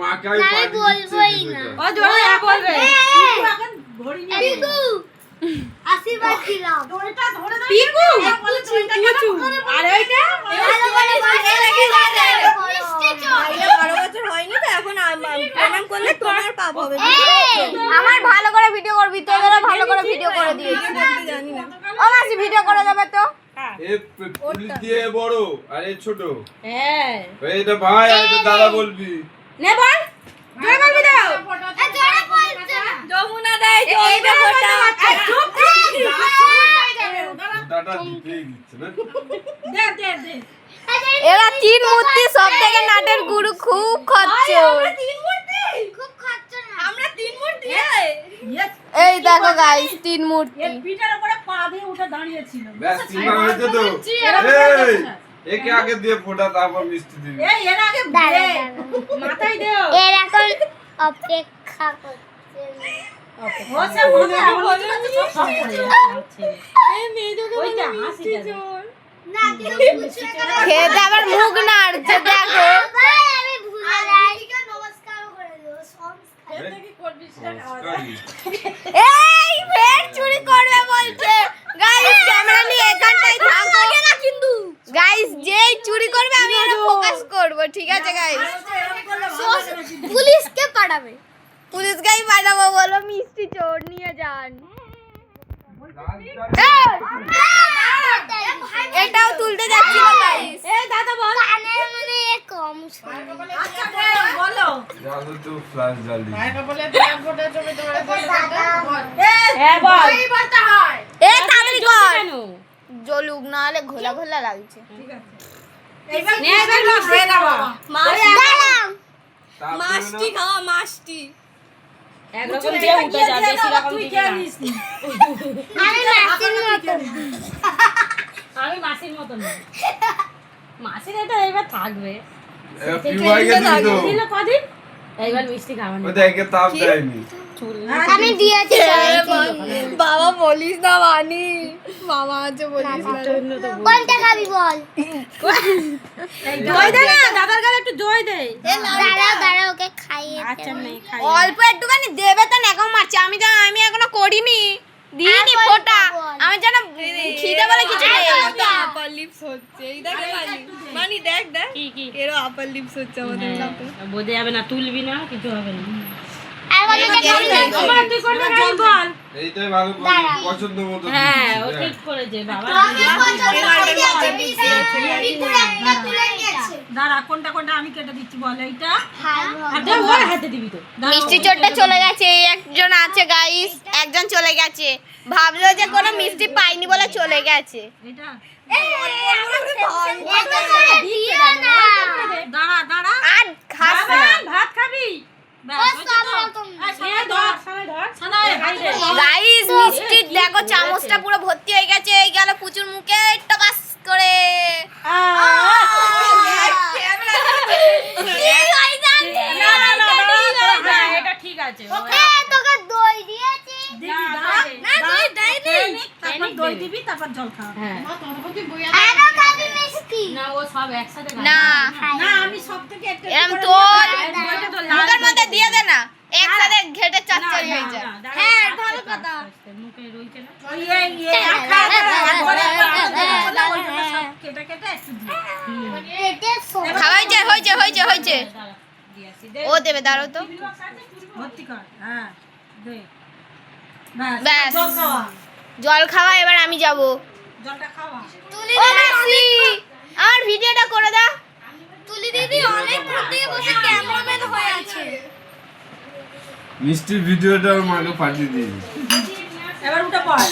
মাকে আমি বলবোই না। ও জোরে বলবে। এখন ঘড়ি নিয়ে পিকু আশীর্বাদ দিলাম। ওটা ধরে দাও। পিকু আর ওইটা ভালো করে মাকে লাগি দাও। মিষ্টি চল। 12 বছর হয়নি তো এখন প্রণাম করলে তোমার পাপ হবে। আমার ভালো করে ভিডিও করবি, তোদেরও ভালো করে ভিডিও করে দিয়েছি। জানি না। ও মাসি ভিডিও করে দেবে তো? এ পুলিশ দিয়ে বড় আর এ ছোট। হ্যাঁ। এটা ভাই আর এটা দাদা বলবি। নে বল। জয় বলবি দাও। এ জোরে বলছে না। যমুনা দেয় জয়টা ফোঁটা। চুপ দাদা দিতেই দিচ্ছে না। দে। এরা তিন মূর্তি সব থেকে নাটের গুরু খুব খাচ্ছে। খুব খাচ্ছে না। আমরা তিন মূর্তি। ইয়েস। এই দেখো গাইস তিন মূর্তি। এর পিঠের উপরে পা দিয়ে উঠে দাঁড়িয়ে ছিল। ব্যাস চিন্তা হয়েছে তো। এই একে আগে দিয়ে ফোঁটা তারপর মিষ্টি দিবি। এই এর আগে দাঁড়া, দে। দাঁড়া। মাথায় দেও। এর এখন অপেক্ষা করছে। ওসে মনে বলে সব খাচ্ছে। এই মেয়েটাকে ওইটা হাসি দেবে। না কিন্তু কিছু একটা খেতে আবার মুখ নাড়ছে দেখো। ভাই আমি ভুলে যাই। নমস্কার করে দিও সংস্কার। সংস্কারী। এই ফের চুরি করবে বলছে। গাইস ক্যামেরা নিয়ে এখানটাই থাকো না কিন্তু। গাইস যেই চুরি করবে আমি এটা ফোকাস করব, ঠিক আছে গাইস? পুলিশকে পাঠাবে। পুলিশকেই পাঠাবো, বলো মিষ্টি চোর নিয়ে যান। এটাও তুলতে যাচ্ছিল গাইস। এই দাদা বল। কানের মানে কম শোনে। আচ্ছা বলো। জানো তো ফ্ল্যাশ জ্বালি। হ্যাঁ বল। এই বলতে হয়। এ তাড়াতাড়ি কর। জলুক না হলে ঘোলা ঘোলা লাগছে। ঠিক আছে। এইবার নে এবার লস হয়ে যাবে। দাঁড়াও। মাছটি খাওয়া মাছটি। একরকম দিয়ে উঠে যাবে সেরকম দিকে না। আমি মাসির মতো। আমি মাসির মতো না। মাসির এটা এবার থাকবে। পিউয়াইকে দিল। দিল কদিন? এইবার মিষ্টি খাওয়ানো। ওটা একে তাপ দেয়নি। আমি দিয়েছি বাবা বলিস না বানি, মামা আছে বলিস না। কোনটা খাবি বল। জয় দে না, দাদার গালে একটু জয় দে। দাঁড়াও ওকে খাইয়ে আচ্ছা নেই খাই। অল্প একটুখানি দেবে তো নেকাম মারছে। আমি এখনো করিনি, দিইনি ফোঁটা। আমি জানো খিদে বলে কিছু নেই। আপার লিপস হচ্ছে, এই দেখ মানি দেখ দেখ কি কি? এরও আপার লিপস হচ্ছে আমাদের সাথে। বোঝা যাবে না, তুলবি না, কিছু হবে না। আর বলে আমার তুই কোনটা খাবি বল। এইটাই ভালো পছন্দ মতো। হ্যাঁ ও ঠিক করেছে বাবা। দাঁড়া কোনটা কোনটা আমি কেটে দিচ্ছি বল। এইটা আচ্ছা ওর হাতে দিবি তো। মিষ্টি চোরটা চলে গেছে, এই একজন আছে গাইস, একজন চলে গেছে। ভাবলো যে কোনো মিষ্টি পাইনি বলে চলে গেছে। এটা না দাঁড়া দাঁড়া। আর খাস না ভাত খাবি? গাইস। মিষ্টি দেখো চামচটা পুরো ভর্তি হয়ে গেছে। এই গেল পুচুর মুখে টপাস করে। এটা ঠিক আছে। তোকে দই দিয়েছি। তারপর দই দিবি, তারপর জল খাওয়া। আরো খাবি মিষ্টি। না ও সব একসাথে খাবে। না না আমি সব থেকে একটা এরম তোল দইটা তো লাল মুখের মধ্যে দিয়ে দে না, একসাথে ঘেটে চাচ্চারি হয়ে যায়। হ্যাঁ ভালো কথা। মুখে রইছে না কেটে কেটে একটু দিয়ে। পেটে হয়েছে হয়েছে হয়েছে হয়েছে। দাঁড়া, দিয়ে আসি, দে। ও দেবে, দাঁড়াও তো। ভর্তি কর। হ্যাঁ দে। ব্যাস। ব্যাস জল খাওয়া। জল খাওয়া, এবার আমি যাব। জলটা খাওয়া। ও মাসি আমার ভিডিওটা করে দাও। তুলি দিদি অনেক দূর থেকে বসে ক্যামেরাম্যান হয়ে আছে। মিষ্টির ভিডিওটা ওর মাকে পাঠিয়ে দিয়েছি। এবার উঠে পড়।